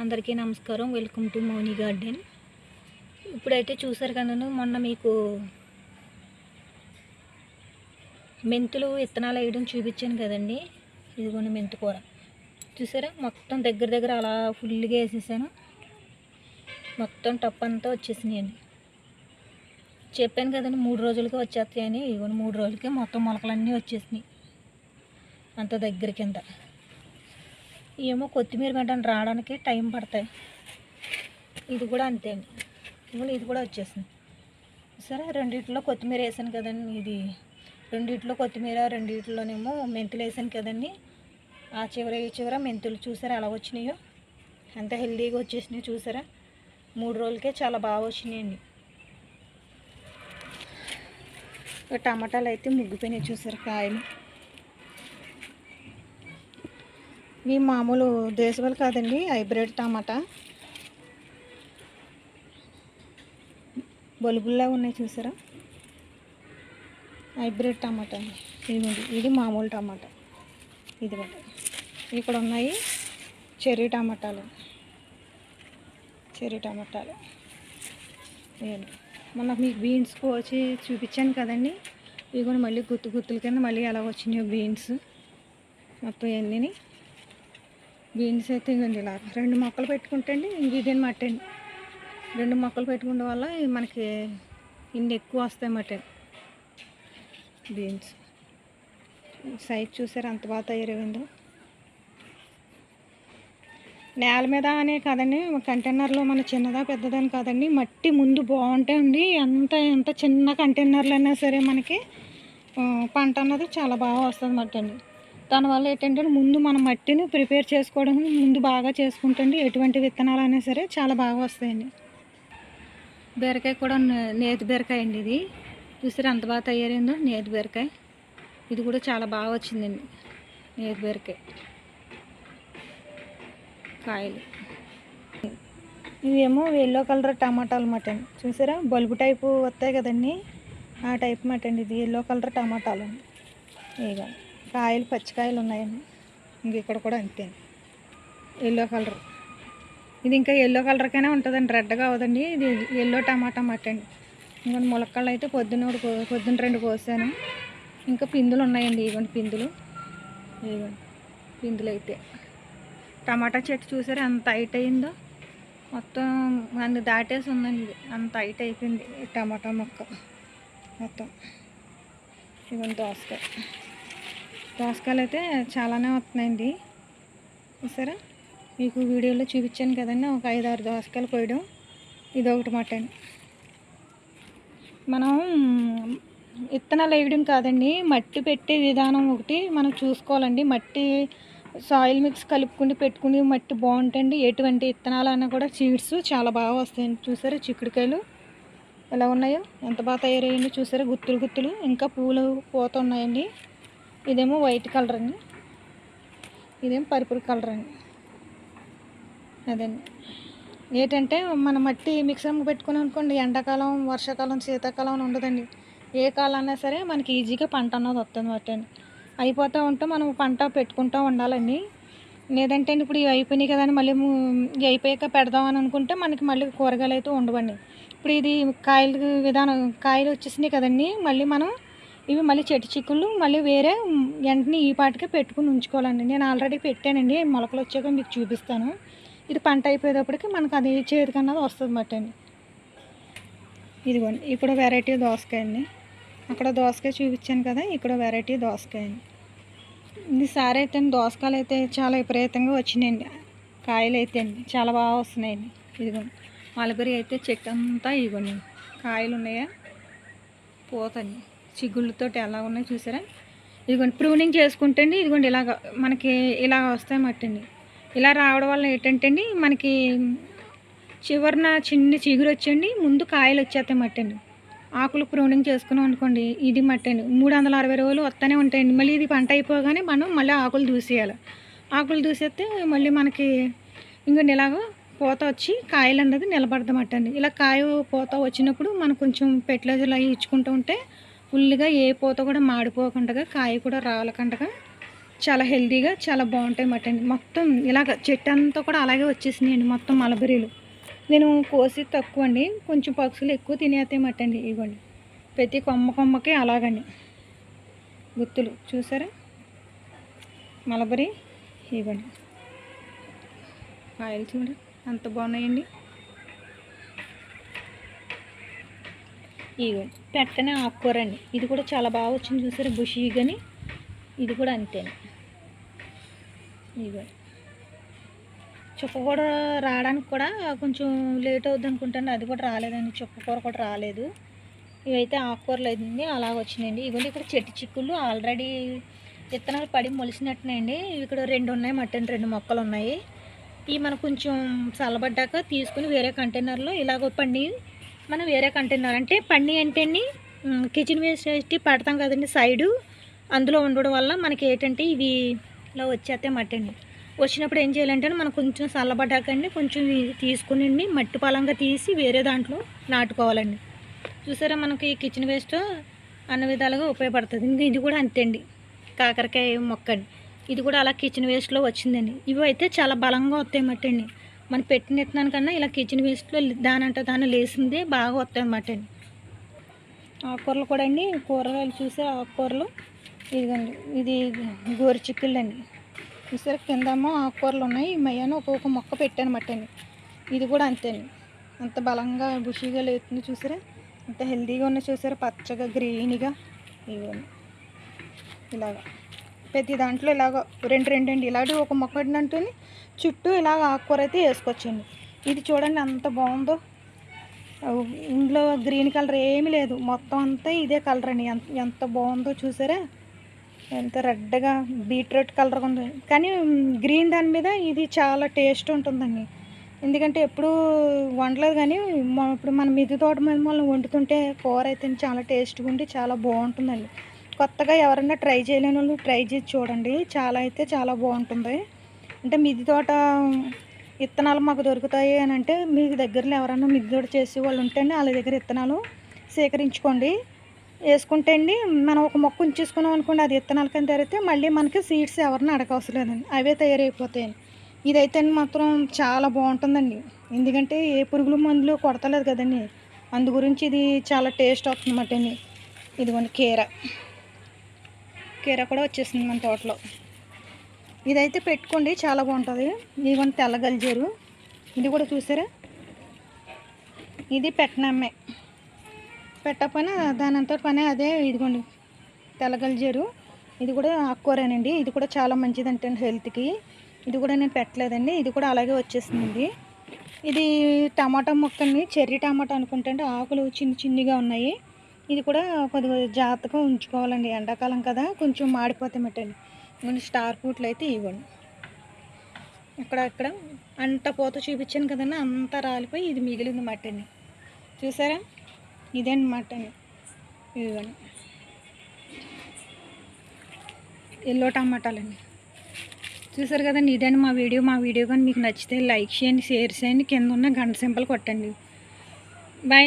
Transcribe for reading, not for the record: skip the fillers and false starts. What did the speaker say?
అందరికీ నమస్కారం. Welcome to Mouni garden. ఇప్పుడైతే చూసారు కదా, మొన్న మీకు మెంతులు విత్తనాలు వేయడం చూపించాను కదండి. ఇదిగోండి మెంతు కూర చూసారా, మొత్తం దగ్గర దగ్గర అలా ఫుల్గా వేసేసాను. మొత్తం టప్ అంతా వచ్చేసినాయండి. చెప్పాను కదండి 3 రోజులకి వచ్చేస్తాయని. ఇదిగోండి 3 రోజులకే మొత్తం మొలకలన్నీ వచ్చేసినాయి అంత దగ్గర కింద. ఏమో కొత్తిమీర వెంటనే రావడానికి టైం పడతాయి. ఇది కూడా అంతే అండి. ఇది కూడా వచ్చేసింది సరే. రెండిట్లో కొత్తిమీర వేసాను కదండి. ఇది రెండిట్లో కొత్తిమీర, రెండిట్లోనేమో మెంతులు వేసాను కదండి. ఆ చివర ఈ చివర మెంతులు చూసారా ఎలా వచ్చినాయో, ఎంత హెల్దీగా వచ్చేసినాయి చూసారా. 3 రోజులకే చాలా బాగా వచ్చినాయండి. టమాటాలు అయితే ముగ్గిపోయినాయి చూసారా కాయలు. ఇవి మామూలు దేశవాళీ కాదండి, హైబ్రిడ్ టమాటా. బొలుబుల్లా ఉన్నాయి చూసారా, హైబ్రిడ్ టమాటా అండి. ఇదిగోండి, ఇది మామూలు టమాటా. ఇదిగోండి ఇక్కడ ఉన్నాయి చెర్రీ టమాటాలు. ఇవ్వండి. మొన్న మీకు బీన్స్ కోసి చూపించాను కదండి. ఇదిగోండి మళ్ళీ గుత్తుల కింద మళ్ళీ ఎలా వచ్చినాయో బీన్స్ మొత్తం ఇవన్నీ. బీన్స్ అయితే ఇవ్వండి ఇలా 2 మొక్కలు పెట్టుకుంటే అండి ఇదేం మట్టండి. 2 మొక్కలు పెట్టుకోవడం వల్ల మనకి ఇన్ని ఎక్కువ వస్తాయి మట. బీన్స్ సైజ్ చూసారు అంత బాగా తయారైందో. నేల మీద అనే కాదండి, కంటైనర్లో మన చిన్నదా పెద్దదని కాదండి, మట్టి ముందు బాగుంటాయండి. ఎంత చిన్న కంటైనర్లు అయినా సరే మనకి పంట అన్నది చాలా బాగా వస్తుంది మట్టి అండి. దానివల్ల ఏంటంటే ముందు మనం మట్టిని ప్రిపేర్ చేసుకోవడం ముందు బాగా చేసుకుంటే ఎటువంటి విత్తనాలు అయినా సరే చాలా బాగా వస్తాయండి. బీరకాయ కూడా నేతి బీరకాయ అండి. ఇది చూసారా అంత బాగా తయారైందో నేతి బీరకాయ. ఇది కూడా చాలా బాగా వచ్చిందండి నేతి బీరకాయ కాయలు. ఇవేమో ఎల్లో కలర్ టమాటాలు మాట అండి. చూసారా బల్బు టైపు వస్తాయి కదండి, ఆ టైప్ మాట అండి. ఇది ఎల్లో కలర్ టమాటాలు అండి. ఇక కాయలు పచ్చికాయలు ఉన్నాయండి. ఇక్కడ కూడా అంతే ఎల్లో కలర్. ఇది ఇంకా ఎల్లో కలర్కైనా ఉంటుందండి, రెడ్గా అవదండి. ఇది ఎల్లో టమాటా మాట అండి. ఇంకా ములక్కాళ్ళు అయితే పొద్దున్న 2 కోసాను. ఇంకా పిందులు ఉన్నాయండి. ఇవ్వండి పిందులు అయితే. టమాటా చెట్టు చూసారా ఎంత హైట్ అయిందో, మొత్తం అన్ని దాటేసి ఉందండి. ఇది అంత హైట్ అయిపోయింది ఈ టమాటా మొక్క మొత్తం. ఇవ్వండి దోసకాయలు అయితే చాలానే వస్తున్నాయండి చూసారా. మీకు వీడియోలో చూపించాను కదండి, ఒక 5-6 దోసకాయలు కోయడం. ఇది ఒకటి మాట అండి. మనం విత్తనాలు వేయడం కాదండి, మట్టి పెట్టే విధానం ఒకటి మనం చూసుకోవాలండి. మట్టి సాయిల్ మిక్స్ కలుపుకుని పెట్టుకుని మట్టి బాగుంటుంది. ఎటువంటి విత్తనాలు అన్నా కూడా సీడ్స్ చాలా బాగా వస్తాయండి. చూసారా చిక్కుడుకాయలు ఎలా ఉన్నాయో, ఎంత బాగా తయారయ్యండి చూసారా. గుత్తులు ఇంకా పూలు పోతున్నాయండి. ఇదేమో వైట్ కలర్ అండి, ఇదేమో పర్పుల్ కలర్ అండి. అదండి ఏంటంటే మన మట్టి మిక్సర్ పెట్టుకుని అనుకోండి, ఎండాకాలం, వర్షాకాలం, శీతాకాలం అని ఉండదండి. ఏ కాలం అయినా సరే మనకి ఈజీగా పంట అన్నది వస్తుంది మట్టి అండి. అయిపోతూ ఉంటే మనం పంట పెట్టుకుంటూ ఉండాలండి. లేదంటే ఇప్పుడు ఇవి అయిపోయినాయి కదండి, మళ్ళీ ఇవి అయిపోయాక పెడదామని అనుకుంటే మనకి మళ్ళీ కూరగాయలు అయితే ఉండవండి. ఇప్పుడు ఇది కాయలు వచ్చేసినాయి కదండి, మళ్ళీ మనం ఇవి మళ్ళీ చెట్టు చిక్కుళ్ళు మళ్ళీ వేరే వెంటనే ఈ పాటికే పెట్టుకుని ఉంచుకోవాలండి. నేను ఆల్రెడీ పెట్టానండి, మొలకలు వచ్చాక మీకు చూపిస్తాను. ఇది పంట అయిపోయేటప్పటికి మనకు అది చేతికన్నది వస్తుంది మాట అండి. ఇదిగోండి ఇక్కడ వెరైటీ దోసకాయ అండి. అక్కడ దోసకాయ చూపించాను కదా, ఇక్కడ వెరైటీ దోసకాయ అండి. ఇది సారి అయితే దోసకాయలు అయితే చాలా విపరీతంగా వచ్చినాయండి. కాయలు అయితే అండి చాలా బాగా వస్తున్నాయండి. ఇదిగోండి మలబరి అయితే చెట్టు అంతా ఇదిగోండి కాయలు ఉన్నాయా, పోతండి చిగుళ్ళతో ఎలా ఉన్నాయి చూసారా. ఇదిగోండి ప్రూనింగ్ చేసుకుంటే అండి ఇదిగోండి ఇలాగ మనకి ఇలా వస్తాయి మట్టండి. ఇలా రావడం వల్ల ఏంటంటే అండి మనకి చివరిన చిన్న చిగురు వచ్చండి, ముందు కాయలు వచ్చేస్తాయి మట్టండి. ఆకులు ప్రూనింగ్ చేసుకున్నాం అనుకోండి, ఇది మట్టండి 360 రోజులు వస్తూనే ఉంటాయండి. మళ్ళీ ఇది పంట అయిపోగానే మనం మళ్ళీ ఆకులు దూసేయాలి. ఆకులు దూసేస్తే మళ్ళీ మనకి ఇంకొన్ని ఇలాగ పూత వచ్చి కాయలు అన్నది నిలబడదమట్టండి. ఇలా కాయ పూత వచ్చినప్పుడు మనం కొంచెం ఫెర్టిలైజర్ అవి ఇచ్చుకుంటూ ఉంటే ఫుల్గా ఏ పూత కూడా మాడిపోకుండా, కాయ కూడా రాలకుండా చాలా హెల్తీగా చాలా బాగుంటాయి అన్నమాట అండి. మొత్తం ఇలాగ చెట్టు అంతా కూడా అలాగే వచ్చేసినాయండి మొత్తం మలబెర్రీలు. నేను కోసి తక్కువ అండి, కొంచెం పక్షులు ఎక్కువ తినేస్తాయి అన్నమాట అండి. ఇవ్వండి ప్రతి కొమ్మకి అలాగండి గుత్తులు చూసారా మలబరీ. ఇవ్వండి కాయలు చూడండి అంత బాగున్నాయండి. ఇవ్వండి పెట్టనే ఆకుకూర అండి, ఇది కూడా చాలా బాగా వచ్చింది చూసారా బుషీగాని. ఇది కూడా అంతేనండి. ఇవ్వండి చుక్క కూడా రావడానికి కూడా కొంచెం లేట్ అవుద్ది అనుకుంటాను, అది కూడా రాలేదండి, చుక్క కూర కూడా రాలేదు. ఇవైతే ఆకుకూరలు అయింది అలాగ వచ్చినాయండి. ఇవ్వండి ఇక్కడ చెట్టు చిక్కుళ్ళు ఆల్రెడీ విత్తనాలు పడి మొలిసినట్టున్నాయండి. ఇక్కడ 2 ఉన్నాయి మట్టండి, 2 మొక్కలు ఉన్నాయి. ఇవి మనం కొంచెం చల్లబడ్డాక తీసుకుని వేరే కంటైనర్లో ఇలాగ పండి మనం వేరే కంటైనర్ అంటే పండి అంటే కిచెన్ వేస్ట్ పడతాం కదండి సైడు, అందులో ఉండడం వల్ల మనకి ఏంటంటే ఇవి ఇలా వచ్చేస్తే మట్టండి. వచ్చినప్పుడు ఏం చేయాలంటే మనం కొంచెం చల్లబడ్డాకండి కొంచెం తీసుకుని మట్టి పలంగా తీసి వేరే దాంట్లో నాటుకోవాలండి. చూసారా మనకి కిచెన్ వేస్ట్ అన్ని విధాలుగా ఉపయోగపడుతుంది. ఇంకా ఇది కూడా అంతే అండి, కాకరకాయ మొక్క అండి, ఇది కూడా అలా కిచెన్ వేస్ట్లో వచ్చిందండి. ఇవి అయితే చాలా బలంగా వస్తాయి అన్నమాట అండి. మనం పెట్టిన విత్తనాల కన్నా ఇలా కిచెన్ వేస్ట్లో దానంటే దాన్ని లేసిందే బాగా వస్తాయి అన్నమాట అండి. ఆకుకూరలు కూడా అండి, కూరగాయలు చూసే ఆకుకూరలు ఇదిగండి, ఇది గోరు చిక్కుళ్ళు అండి. చూసారా కిందేమో ఆకుకూరలు ఉన్నాయి, మయ్యాను ఒక్కొక్క మొక్క పెట్టాను అన్నమాట అండి. ఇది కూడా అంతే అండి, అంత బలంగా బుషీగా లేతుంది చూసారా, అంత హెల్తీగా ఉన్నాయి చూసారా, పచ్చగా గ్రీన్గా. ఇవ్వండి ఇలాగ ప్రతి దాంట్లో ఇలాగ 2 అండి, ఇలాంటి ఒక మొక్క అంటూ చుట్టూ ఇలాగ ఆకుకూర అయితే వేసుకోవచ్చండి. ఇది చూడండి ఎంత బాగుందో, ఇందులో గ్రీన్ కలర్ ఏమీ లేదు, మొత్తం అంతా ఇదే కలర్ అండి. ఎంత బాగుందో చూసారా, ఎంత రెడ్గా బీట్రూట్ కలర్ ఉంది. కానీ గ్రీన్ దాని మీద ఇది చాలా టేస్ట్ ఉంటుందండి, ఎందుకంటే ఎప్పుడు వండలేదు. కానీ ఇప్పుడు మన మిద్దె తోట మీద మనం వండుతుంటే కూర అయితే చాలా టేస్ట్గా ఉండి చాలా బాగుంటుందండి. కొత్తగా ఎవరైనా ట్రై చేయలేని వాళ్ళు ట్రై చేసి చూడండి, చాలా అయితే చాలా బాగుంటుంది. అంటే మిద్దె తోట విత్తనాలు మాకు దొరుకుతాయి అని అంటే మీ దగ్గరలో ఎవరైనా మిద్దె తోట చేసే వాళ్ళు ఉంటే వాళ్ళ దగ్గర విత్తనాలు సేకరించుకోండి, వేసుకుంటే అండి మనం ఒక మొక్క ఉంచేసుకున్నాం అనుకోండి, అది విత్తనాల కింద తయారైతే మళ్ళీ మనకి సీడ్స్ ఎవరిని అడగవసరం లేదండి, అవే తయారైపోతాయండి. ఇదైతే మాత్రం చాలా బాగుంటుందండి, ఎందుకంటే ఏ పురుగుల మందులు కొడతలేదు కదండి, అందు గురించి ఇది చాలా టేస్ట్ వస్తుంది అన్నమాట అండి. ఇదిగోండి కీర కూడా వచ్చేసింది మన తోటలో, ఇదైతే పెట్టుకోండి చాలా బాగుంటుంది. ఇదిగోండి తెల్ల గల్జేరు, ఇది కూడా చూసారా, ఇది పెట్టనమ్మే, పెట్టకపోయినా దాని అంతా పని అదే. ఇదిగోండి తెల్ల గల్జేరు, ఇది కూడా ఆకుకూరేనండి, ఇది కూడా చాలా మంచిది అంటే హెల్త్కి. ఇది కూడా నేను పెట్టలేదండి, ఇది కూడా అలాగే వచ్చేసింది. ఇది టమాటా మొక్కని చెర్రీ టమాటా అనుకుంటే అండి, ఆకులు చిన్నగా ఉన్నాయి. ఇది కూడా కొద్దిగా జాగ్రత్తగా ఉంచుకోవాలండి, ఎండాకాలం కదా కొంచెం మాడిపోతాయి మట్టండి. మన స్టార్ ఫ్రూట్లు అయితే ఇవ్వండి, ఇక్కడ అంత పూత చూపించాను కదండి, అంతా రాలిపోయి ఇది మిగిలింది మట్టండి. చూసారా ఇదేనమాట అండి. ఇవ్వండి ఎల్లో టమాటాలండి, చూసారు కదండి. ఇదండి మా వీడియో కానీ మీకు నచ్చితే లైక్ చేయండి, షేర్ చేయండి, కింద ఉన్న గంట సింబల్ కొట్టండి. బాయ్.